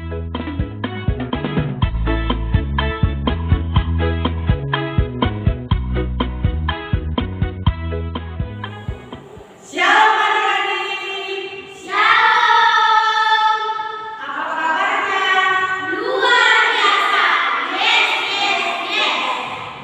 Shalom adik-adik. Shalom. Apa kabarnya? Luar biasa. Yes, yes, yes.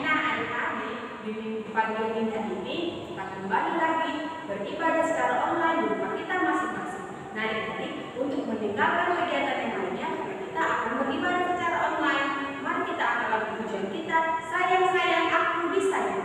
Nah adik-adik, di pagi ini kita kembali lagi beribadah secara online di rumah kita masing-masing. Nah adik-adik, untuk meninggalkan kegiatan yang lainnya, karena kita akan beribadah secara online, mari kita akan lakukan pujian kita, sayang-sayang aku disayang.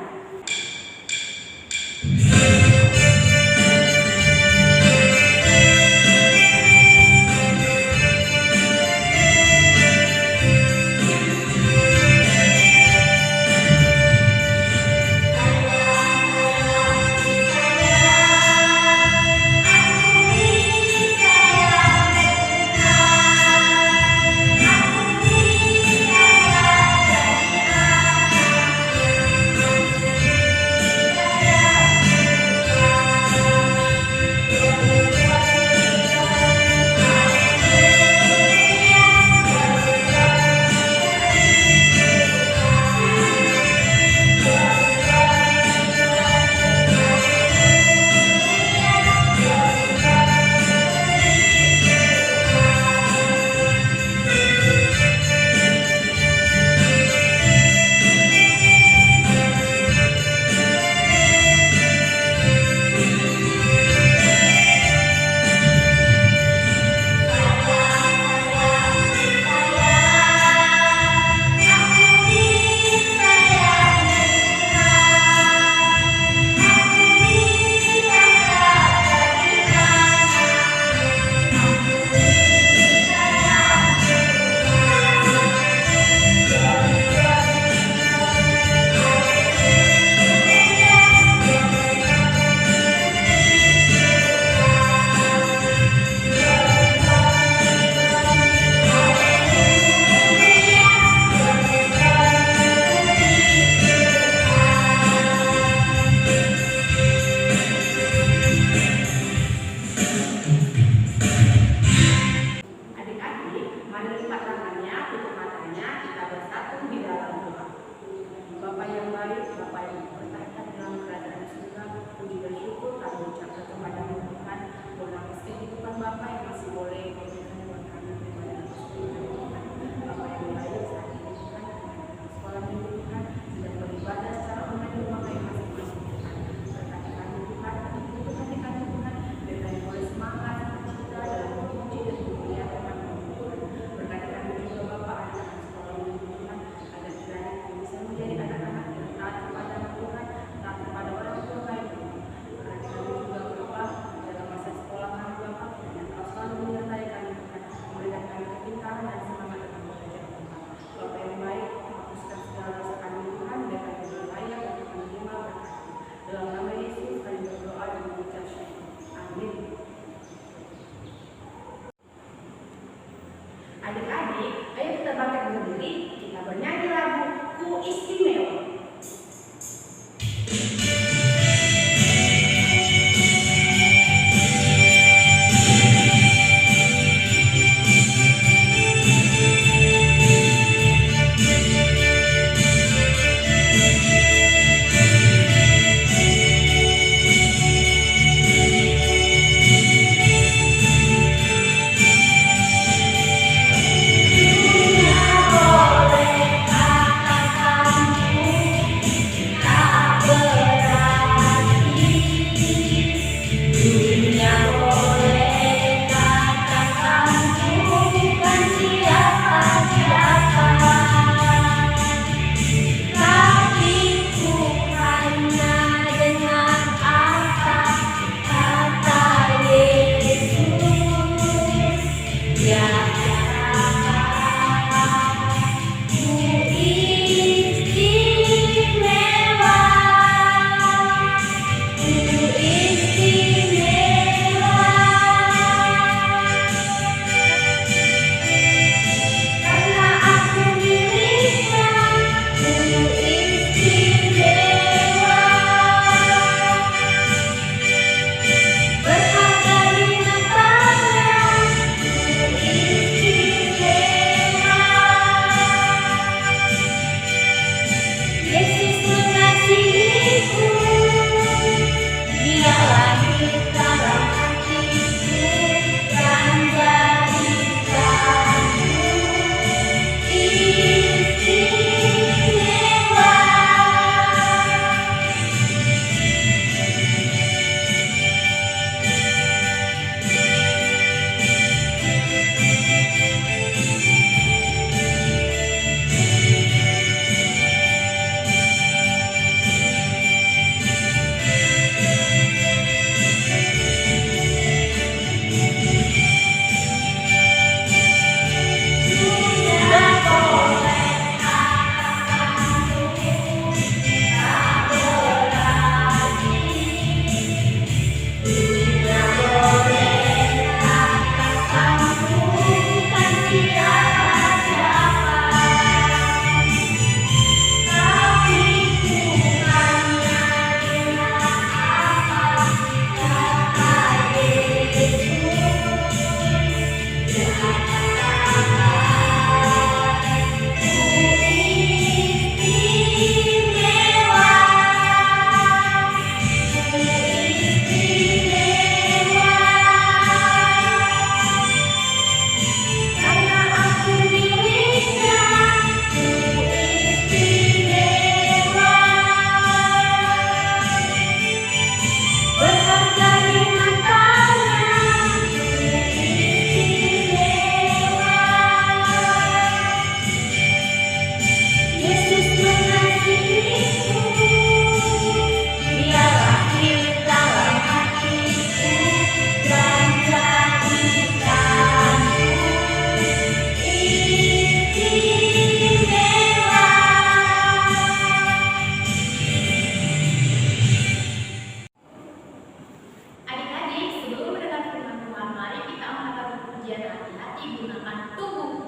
Mari lipat tangannya, tutup matanya, kita bersatu di dalam doa. Bapa yang baik, Bapa yang bertahta dalam kerajaan surga, puji dan syukur kami ucapkan kepada-Mu Tuhan, bonus kehidupan Bapa yang masih boleh memberikan buat kami daripada Tuhan. Bapa yang baik, saat ini Tuhan, sekolah minggu Tuhan, sedang beribadah secara online di rumah kami masing-masing Tuhan. Berkati kami Tuhan, untuk hati kami Tuhan, biar kami boleh semangat, cinta dalam memuji dan memuliakan nama Tuhan. Berkati kami juga Bapak, anak-anak sekolah minggu Tuhan, agar kiranya kami bisa menjadi anak-anak yang taat kepada Tuhan, taat kepada orang tua kami Tuhan. Berkati kami juga Bapak, dalam masa sekolah kami Bapak, yang terus selalu menyertai kami Tuhan, memberikan kami kepintaran dan semangat dalam belajar Tuhan. Bapak yang baik, hapuskan segala dosa kami Tuhan, dan kami layak untuk menerima berkat. Dalam nama Yesus kami berdoa dan mengucap syukur. Amin. Adik-adik, ayo kita bangkit berdiri, kita bernyanyi lagu Ku Istimewa. Boleh katakan Ibu akan tunggu.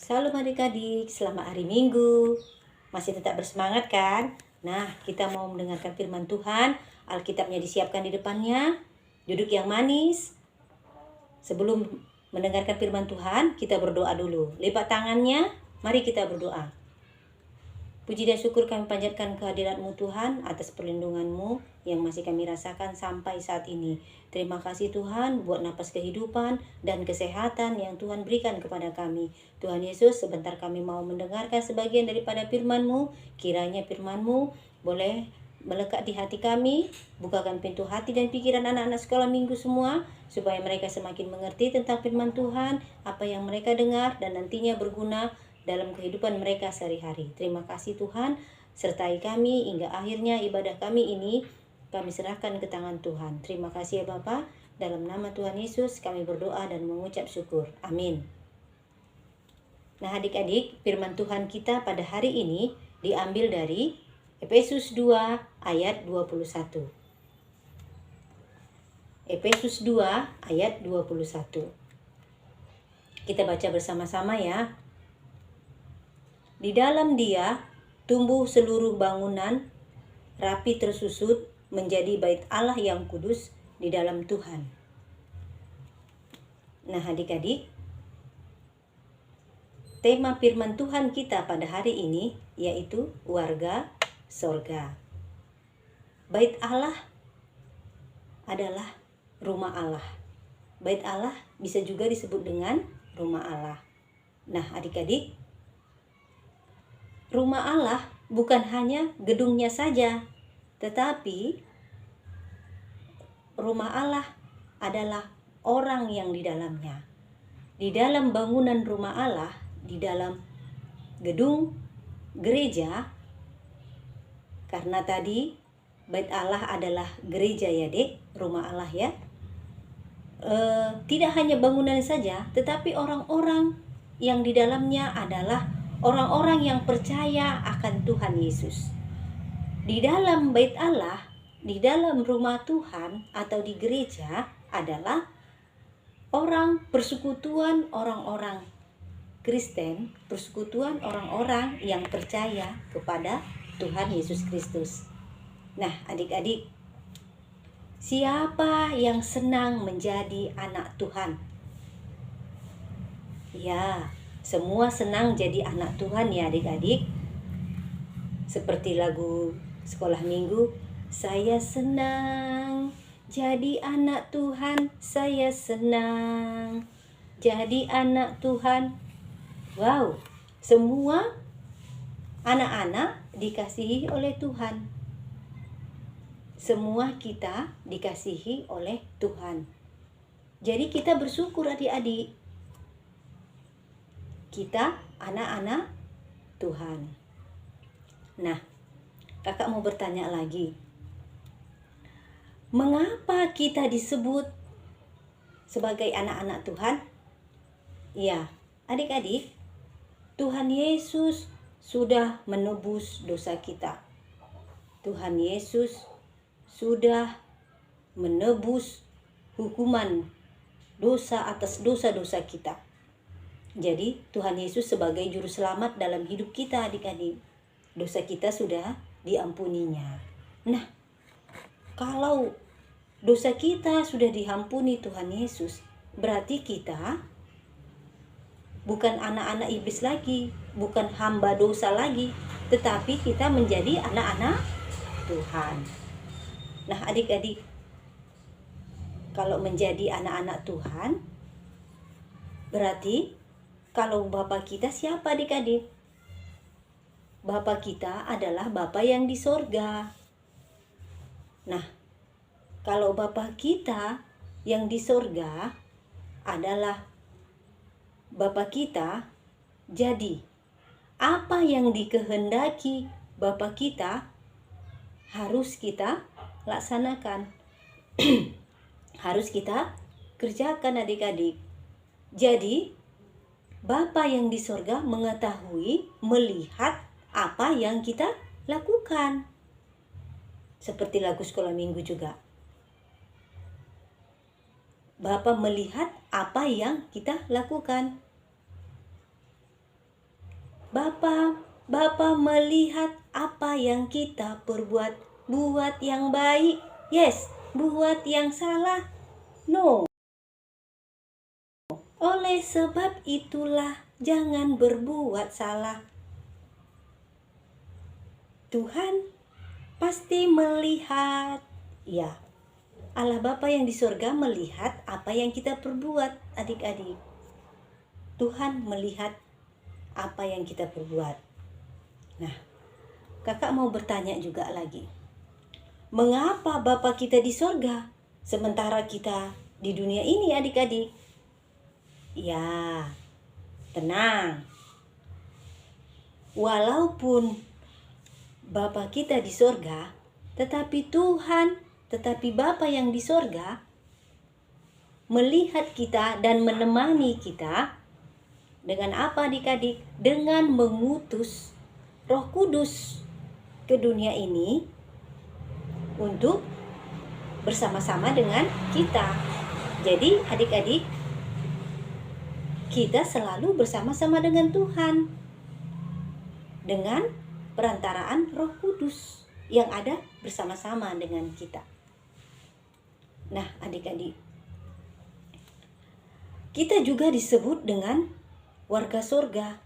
Salam adik-adik, selamat hari Minggu. Masih tetap bersemangat kan? Nah, kita mau mendengarkan firman Tuhan. Alkitabnya disiapkan di depannya. Duduk yang manis. Sebelum mendengarkan firman Tuhan, kita berdoa dulu. Lipat tangannya, mari kita berdoa. Puji dan syukur kami panjatkan kehadirat-Mu Tuhan atas perlindungan-Mu yang masih kami rasakan sampai saat ini. Terima kasih Tuhan buat napas kehidupan dan kesehatan yang Tuhan berikan kepada kami. Tuhan Yesus, sebentar kami mau mendengarkan sebagian daripada firman-Mu. Kiranya firman-Mu boleh melekat di hati kami. Bukakan pintu hati dan pikiran anak-anak sekolah minggu semua, supaya mereka semakin mengerti tentang firman Tuhan, apa yang mereka dengar dan nantinya berguna dalam kehidupan mereka sehari-hari. Terima kasih Tuhan, sertai kami hingga akhirnya ibadah kami ini kami serahkan ke tangan Tuhan. Terima kasih ya Bapa. Dalam nama Tuhan Yesus kami berdoa dan mengucap syukur. Amin. Nah adik-adik, firman Tuhan kita pada hari ini diambil dari Efesus 2 ayat 21. Efesus 2 ayat 21. Kita baca bersama-sama ya. Di dalam Dia tumbuh seluruh bangunan rapi tersusun menjadi bait Allah yang kudus di dalam Tuhan. Nah adik-adik, tema firman Tuhan kita pada hari ini yaitu warga sorga. Bait Allah adalah rumah Allah. Bait Allah bisa juga disebut dengan rumah Allah. Nah adik-adik, rumah Allah bukan hanya gedungnya saja, tetapi rumah Allah adalah orang yang di dalamnya. Di dalam bangunan rumah Allah, di dalam gedung gereja, karena tadi bait Allah adalah gereja ya Dek, rumah Allah ya. Tidak hanya bangunan saja, tetapi orang-orang yang di dalamnya adalah orang-orang yang percaya akan Tuhan Yesus. Di dalam bait Allah di dalam rumah Tuhan atau di gereja adalah persekutuan orang-orang Kristen, persekutuan orang-orang yang percaya kepada Tuhan Yesus Kristus. Nah, adik-adik, siapa yang senang menjadi anak Tuhan? Ya, semua senang jadi anak Tuhan ya adik-adik. Seperti lagu sekolah minggu, saya senang jadi anak Tuhan, saya senang jadi anak Tuhan. Wow, semua anak-anak dikasihi oleh Tuhan. Semua kita dikasihi oleh Tuhan. Jadi kita bersyukur adik-adik. Kita anak-anak Tuhan. Nah, kakak mau bertanya lagi. Mengapa kita disebut sebagai anak-anak Tuhan? Ya, adik-adik, Tuhan Yesus sudah menebus dosa kita. Tuhan Yesus sudah menebus hukuman dosa atas dosa-dosa kita. Jadi Tuhan Yesus sebagai juru selamat dalam hidup kita adik-adik. Dosa kita sudah diampuninya. Nah, kalau dosa kita sudah diampuni Tuhan Yesus, berarti kita bukan anak-anak iblis lagi, bukan hamba dosa lagi, tetapi kita menjadi anak-anak Tuhan. Nah, adik-adik, kalau menjadi anak-anak Tuhan, berarti kalau Bapa kita siapa adik-adik? Bapa kita adalah Bapa yang di sorga. Nah, kalau Bapa kita yang di sorga adalah Bapa kita, jadi apa yang dikehendaki Bapa kita harus kita laksanakan. Harus kita kerjakan adik-adik. Jadi Bapa yang di sorga mengetahui, melihat apa yang kita lakukan. Seperti lagu sekolah minggu juga. Bapa melihat apa yang kita lakukan. Bapa melihat apa yang kita perbuat. Buat yang baik, yes. Buat yang salah, no. Oleh sebab itulah jangan berbuat salah. Tuhan pasti melihat. Ya, Allah Bapa yang di surga melihat apa yang kita perbuat, adik-adik. Tuhan melihat apa yang kita perbuat. Nah, kakak mau bertanya juga lagi. Mengapa Bapa kita di surga sementara kita di dunia ini, adik-adik? Ya, tenang. Walaupun Bapa kita di sorga, tetapi Bapa yang di sorga melihat kita dan menemani kita dengan apa adik-adik? Dengan mengutus Roh Kudus ke dunia ini untuk bersama-sama dengan kita. Jadi adik-adik, kita selalu bersama-sama dengan Tuhan dengan perantaraan Roh Kudus yang ada bersama-sama dengan kita. Nah, adik-adik, kita juga disebut dengan warga surga.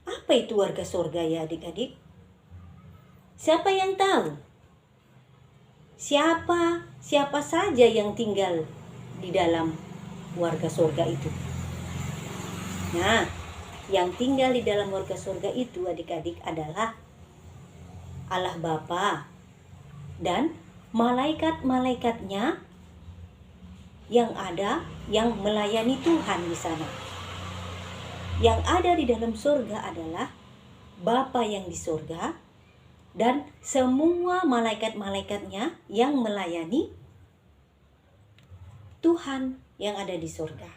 Apa itu warga surga ya adik-adik? Siapa yang tahu? Siapa saja yang tinggal di dalam warga surga itu? Nah, yang tinggal di dalam warga surga itu adik-adik adalah Allah Bapa dan malaikat-malaikatnya yang ada, yang melayani Tuhan di sana. Yang ada di dalam surga adalah Bapa yang di surga dan semua malaikat-malaikatnya yang melayani Tuhan yang ada di surga.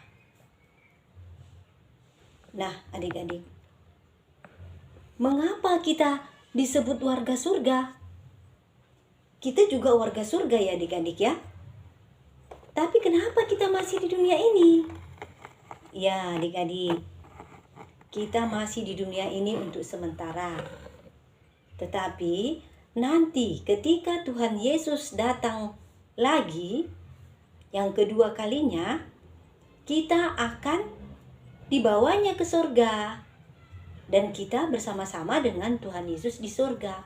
Nah, adik-adik, mengapa kita disebut warga surga? kita juga warga surga ya adik-adik ya. Tapi kenapa kita masih di dunia ini? Ya adik-adik, kita masih di dunia ini untuk sementara. Tetapi nanti ketika Tuhan Yesus datang lagi, yang kedua kalinya, kita akan dibawanya ke surga. Dan kita bersama-sama dengan Tuhan Yesus di surga.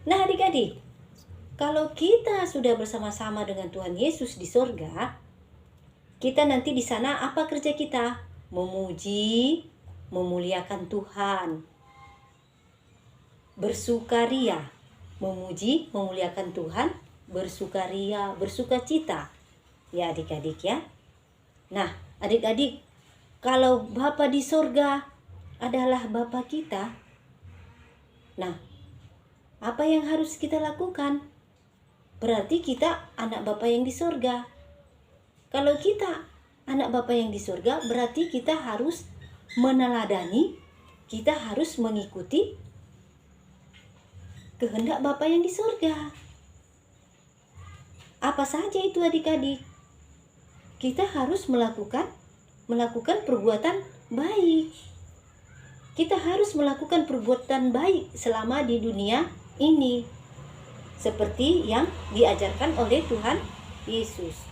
Nah adik-adik, kalau kita sudah bersama-sama dengan Tuhan Yesus di surga, kita nanti di sana apa kerja kita? Memuji, memuliakan Tuhan. Bersukaria, memuji, memuliakan Tuhan, bersukaria, bersukacita. Ya adik-adik ya. Nah, adik-adik, kalau Bapa di surga adalah Bapa kita, nah, apa yang harus kita lakukan? Berarti kita anak Bapa yang di surga. Kalau kita anak Bapa yang di surga, berarti kita harus meneladani, kita harus mengikuti kehendak Bapa yang di surga. Apa saja itu adik-adik? Kita harus melakukan perbuatan baik. Kita harus melakukan perbuatan baik selama di dunia ini. Seperti yang diajarkan oleh Tuhan Yesus.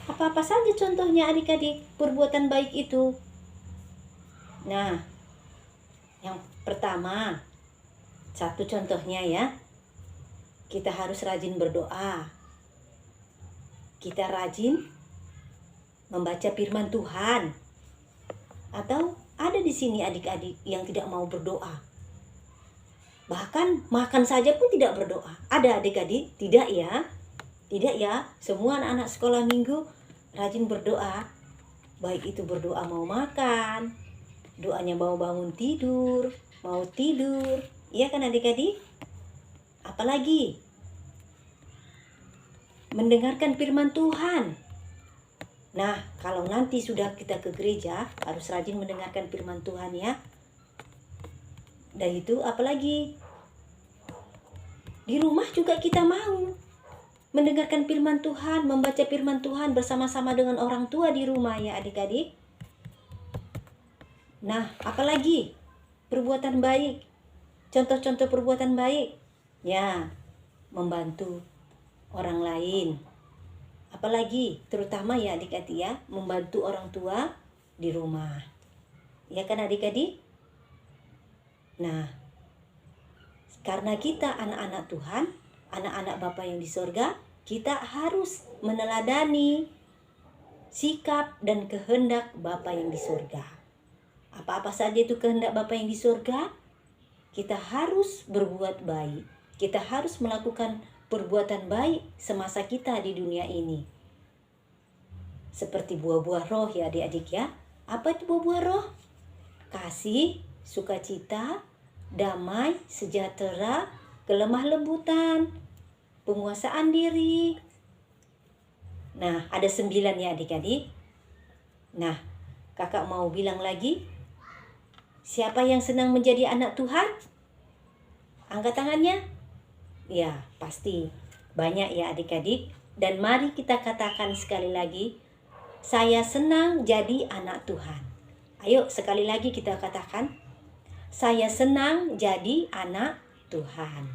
Apa-apa saja contohnya adik-adik perbuatan baik itu? Nah, yang pertama, satu contohnya ya, kita harus rajin berdoa. Kita rajin membaca firman Tuhan. Atau ada di sini adik-adik yang tidak mau berdoa. Bahkan makan saja pun tidak berdoa. Ada adik-adik? Tidak ya? Tidak ya? Semua anak-anak sekolah minggu rajin berdoa. Baik itu berdoa mau makan, doanya mau bangun tidur, mau tidur. Iya kan adik-adik? Apalagi? Mendengarkan firman Tuhan. Nah, kalau nanti sudah kita ke gereja, harus rajin mendengarkan firman Tuhan ya. Dan itu apalagi? Di rumah juga kita mau mendengarkan firman Tuhan, membaca firman Tuhan bersama-sama dengan orang tua di rumah ya adik-adik. Nah, apalagi? Perbuatan baik. Contoh-contoh perbuatan baik. Ya, membantu orang lain. Apalagi? Terutama ya adik-adik ya, membantu orang tua di rumah. Ya kan adik-adik? Nah, karena kita anak-anak Tuhan, anak-anak Bapa yang di surga, kita harus meneladani sikap dan kehendak Bapa yang di surga. Apa-apa saja itu kehendak Bapa yang di surga, kita harus berbuat baik. Kita harus melakukan perbuatan baik semasa kita di dunia ini. Seperti buah-buah roh ya adik-adik ya. Apa itu buah-buah roh? Kasih, sukacita, damai, sejahtera, kelemah lembutan, penguasaan diri. Nah, ada 9 ya adik-adik. Nah, kakak mau bilang lagi. Siapa yang senang menjadi anak Tuhan? Angkat tangannya. Ya, pasti. Banyak ya adik-adik. Dan mari kita katakan sekali lagi. Saya senang jadi anak Tuhan. Ayo sekali lagi kita katakan. Saya senang jadi anak Tuhan.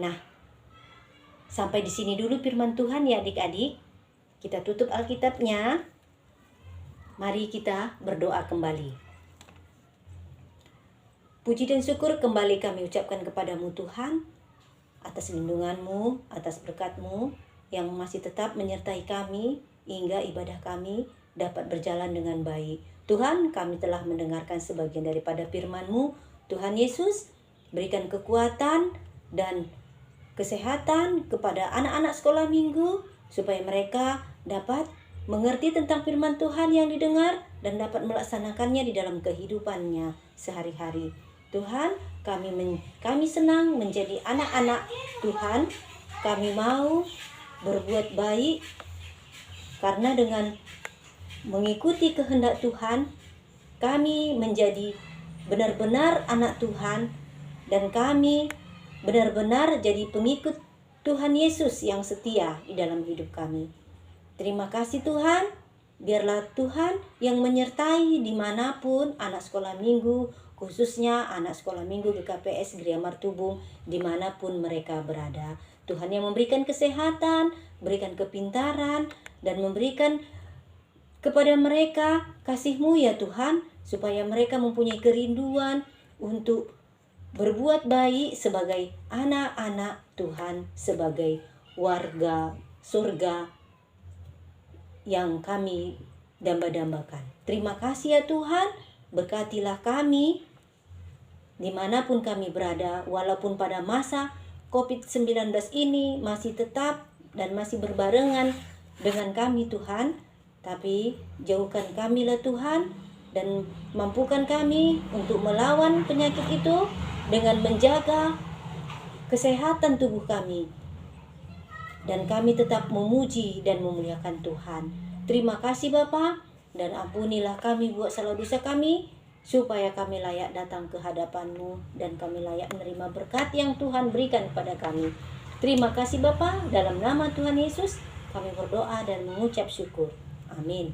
Nah, sampai di sini dulu firman Tuhan ya adik-adik. Kita tutup Alkitabnya. Mari kita berdoa kembali. Puji dan syukur kembali kami ucapkan kepadamu Tuhan. Atas lindungan-Mu, atas berkat-Mu yang masih tetap menyertai kami hingga ibadah kami dapat berjalan dengan baik. Tuhan, kami telah mendengarkan sebagian daripada firman-Mu. Tuhan Yesus, berikan kekuatan dan kesehatan kepada anak-anak sekolah minggu supaya mereka dapat mengerti tentang firman Tuhan yang didengar dan dapat melaksanakannya di dalam kehidupannya sehari-hari. Tuhan, kami senang menjadi anak-anak Tuhan. Kami mau berbuat baik karena dengan mengikuti kehendak Tuhan, kami menjadi benar-benar anak Tuhan dan kami benar-benar jadi pengikut Tuhan Yesus yang setia di dalam hidup kami. Terima kasih Tuhan, biarlah Tuhan yang menyertai dimanapun anak sekolah minggu, khususnya anak sekolah minggu GKPS Gereja Martubung, dimanapun mereka berada. Tuhan yang memberikan kesehatan, berikan kepintaran, dan memberikan kepada mereka kasih-Mu ya Tuhan, supaya mereka mempunyai kerinduan untuk berbuat baik sebagai anak-anak Tuhan, sebagai warga surga yang kami damba-dambakan. Terima kasih ya Tuhan, berkatilah kami dimanapun kami berada, walaupun pada masa COVID-19 ini masih tetap dan masih berbarengan dengan kami Tuhan, tapi jauhkan kamilah Tuhan, dan mampukan kami untuk melawan penyakit itu dengan menjaga kesehatan tubuh kami, dan kami tetap memuji dan memuliakan Tuhan. Terima kasih Bapa, dan ampunilah kami buat salah dosa kami, supaya kami layak datang ke hadapan-Mu dan kami layak menerima berkat yang Tuhan berikan kepada kami. Terima kasih Bapa, dalam nama Tuhan Yesus kami berdoa dan mengucap syukur. Amin.